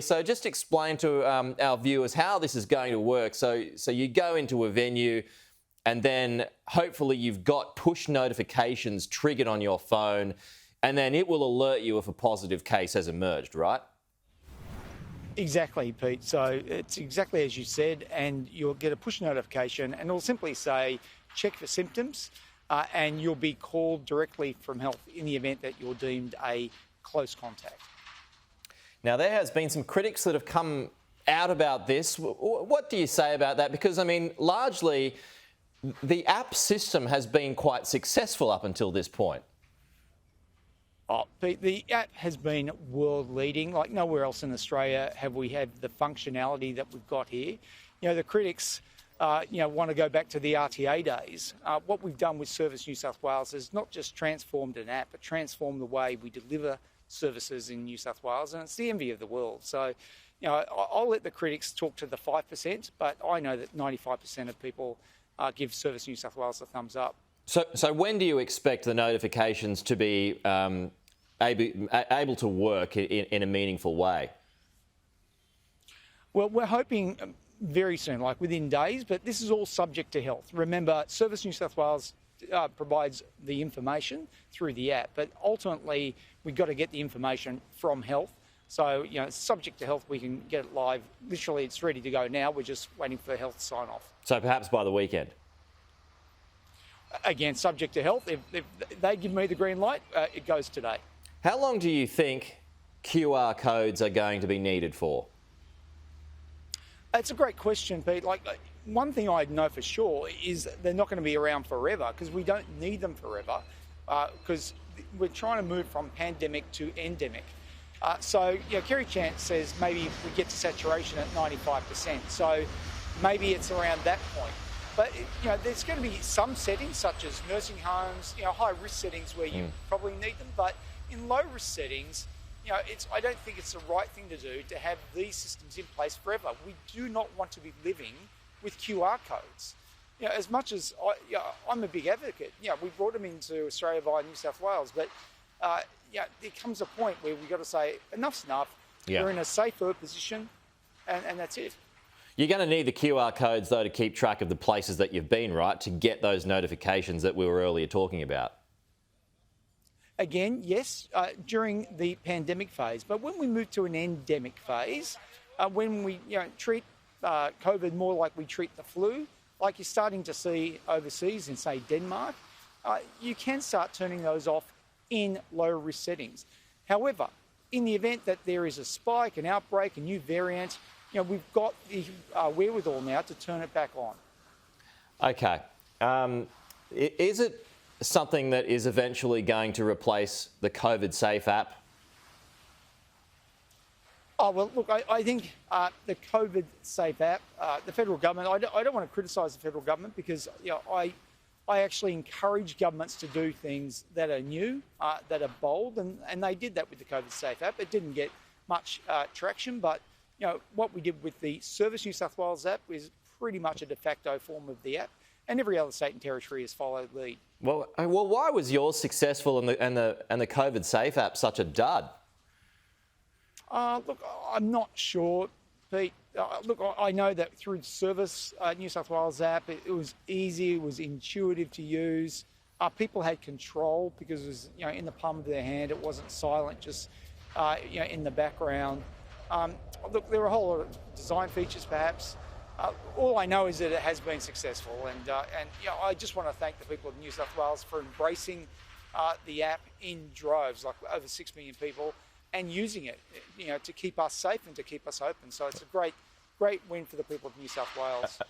So just explain to our viewers how this is going to work. So you go into a venue and then hopefully you've got push notifications triggered on your phone and then it will alert you if a positive case has emerged, right? Exactly, Pete. So it's exactly as you said, and you'll get a push notification and it'll simply say, check for symptoms, and you'll be called directly from health in the event that you're deemed a close contact. Now, there has been some critics that have come out about this. What do you say about that? Because, I mean, largely the app system has been quite successful up until this point. Oh, Pete, the app has been world leading. Like nowhere else in Australia have we had the functionality that we've got here. You know, the critics, want to go back to the RTA days. What we've done with Service New South Wales is not just transformed an app, but transformed the way we deliver services in New South Wales, and it's the envy of the world. So, I'll let the critics talk to the 5%, but I know that 95% of people give Service New South Wales a thumbs up. So when do you expect the notifications to be able to work in a meaningful way? Well, we're hoping very soon, like within days, but this is all subject to health. Remember, Service New South Wales provides the information through the app, but ultimately we've got to get the information from health. So, it's subject to health, we can get it live. Literally, it's ready to go now. We're just waiting for health to sign off. So perhaps by the weekend? Again, subject to health. If they give me the green light, it goes today. How long do you think QR codes are going to be needed for? It's a great question, Pete. One thing I know for sure is they're not going to be around forever because we don't need them forever because we're trying to move from pandemic to endemic. Kerry Chant says maybe we get to saturation at 95%. So maybe it's around that point. But, there's going to be some settings such as nursing homes, high-risk settings where you probably need them. But in low-risk settings, I don't think it's the right thing to do to have these systems in place forever. We do not want to be living with QR codes. As much as I'm a big advocate, we brought them into Australia via New South Wales, but there comes a point where we've got to say enough's enough. Yeah. We're in a safer position, and that's it. You're going to need the QR codes, though, to keep track of the places that you've been, right, to get those notifications that we were earlier talking about. Again, yes, during the pandemic phase. But when we move to an endemic phase, when we treat COVID more like we treat the flu, like you're starting to see overseas in, say, Denmark, you can start turning those off in low-risk settings. However, in the event that there is a spike, an outbreak, a new variant, we've got the wherewithal now to turn it back on. Okay. Is it something that is eventually going to replace the COVID Safe app? Oh, well, look, I think the COVID Safe app, the federal government, I don't want to criticise the federal government because I actually encourage governments to do things that are new, that are bold, and they did that with the COVID Safe app. It didn't get much traction, but what we did with the Service New South Wales app is pretty much a de facto form of the app, and every other state and territory has followed lead. Well, why was yours successful and the COVID Safe app such a dud? Look, I'm not sure, Pete. Look, I know that through the Service New South Wales app, it was easy, it was intuitive to use. People had control because it was in the palm of their hand. It wasn't silent, just in the background. Look, there are a whole lot of design features, perhaps. All I know is that it has been successful, and I just want to thank the people of New South Wales for embracing the app in droves, like over 6 million people, and using it, to keep us safe and to keep us open. So it's a great win for the people of New South Wales.